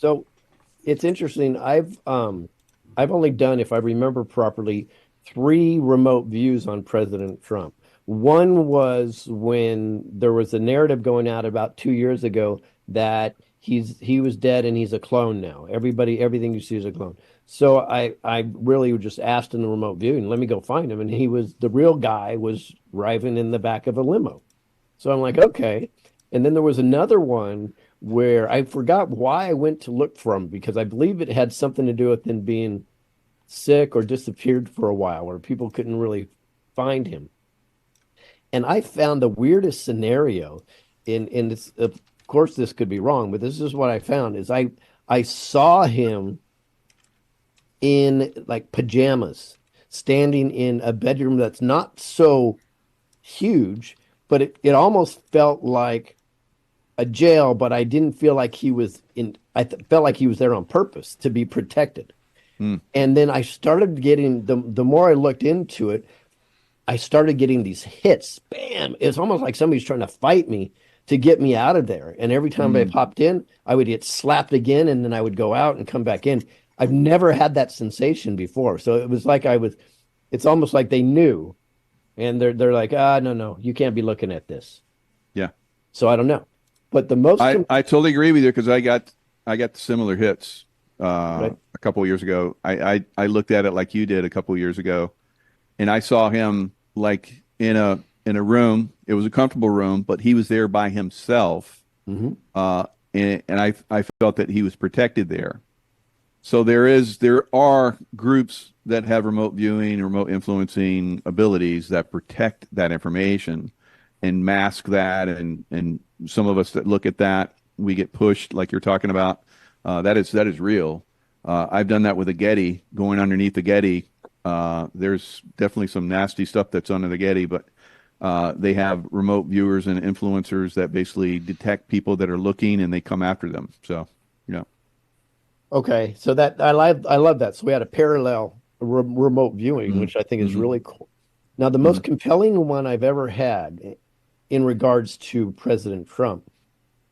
So it's interesting. I've only done, if I remember properly, three remote views on President Trump. One was when there was a narrative going out about 2 years ago that he was dead and he's a clone now. Everything you see is a clone. So I really just asked in the remote viewing, let me go find him, and he was the real guy was driving in the back of a limo. So I'm like, okay. And then there was another one where I forgot why I went to look for him because I believe it had something to do with him being sick or disappeared for a while where people couldn't really find him. And I found the weirdest scenario in this, of course this could be wrong, but this is what I found is I saw him in like pajamas standing in a bedroom that's not so huge, but it almost felt like a jail, but I didn't feel like he was in, felt like he was there on purpose to be protected. Hmm. And then I started getting, the more I looked into it, I started getting these hits. Bam! It's almost like somebody's trying to fight me to get me out of there. And every time I Hmm. popped in, I would get slapped again, and then I would go out and come back in. I've never had that sensation before. So it was like it's almost like they knew. And they're like, no, no, you can't be looking at this. Yeah. So I don't know. But the most I totally agree with you because I got similar hits right? a couple of years ago. I looked at it like you did a couple of years ago, and I saw him like in a room. It was a comfortable room, but he was there by himself, Hmm. uh, and I felt that he was protected there. So there are groups that have remote viewing, remote influencing abilities that protect that information and mask that, and some of us that look at that, we get pushed like you're talking about. That is real. I've done that with a Getty, going underneath the Getty. There's definitely some nasty stuff that's under the Getty, but they have remote viewers and influencers that basically detect people that are looking and they come after them. So, you know. Okay, so that I love that. So we had a parallel remote viewing, Mm, which I think is mhm, really cool. Now, the most mhm. compelling one I've ever had in regards to President Trump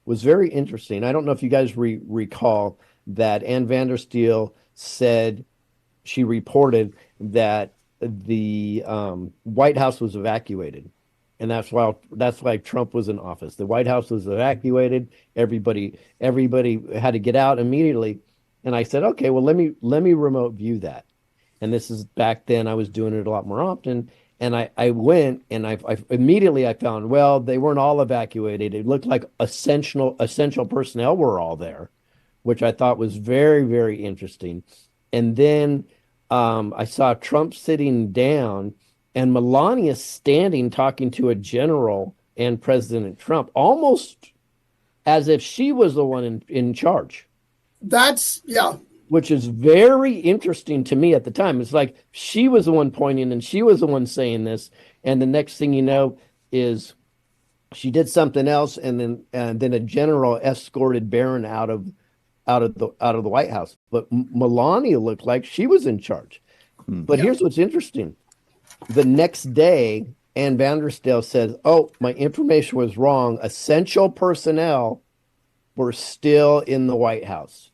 was very interesting. I don't know if you guys recall that Ann Vandersteel said she reported that the White House was evacuated, and that's why Trump was in office. The White House was evacuated. Everybody had to get out immediately. And I said, okay, well let me remote view that. And this is back then. I was doing it a lot more often. And I went and I immediately I found, well, they weren't all evacuated. It looked like essential personnel were all there, which I thought was very, very interesting. And then I saw Trump sitting down and Melania standing talking to a general and President Trump, almost as if she was the one in charge, That's, yeah. which is very interesting to me at the time. It's like she was the one pointing and she was the one saying this. And the next thing you know is she did something else, and then a general escorted Barron out of the White House. But Melania looked like she was in charge. Hmm. But Yeah. here's what's interesting: the next day, Ann Vandersteel says, "Oh, my information was wrong. Essential personnel were still in the White House."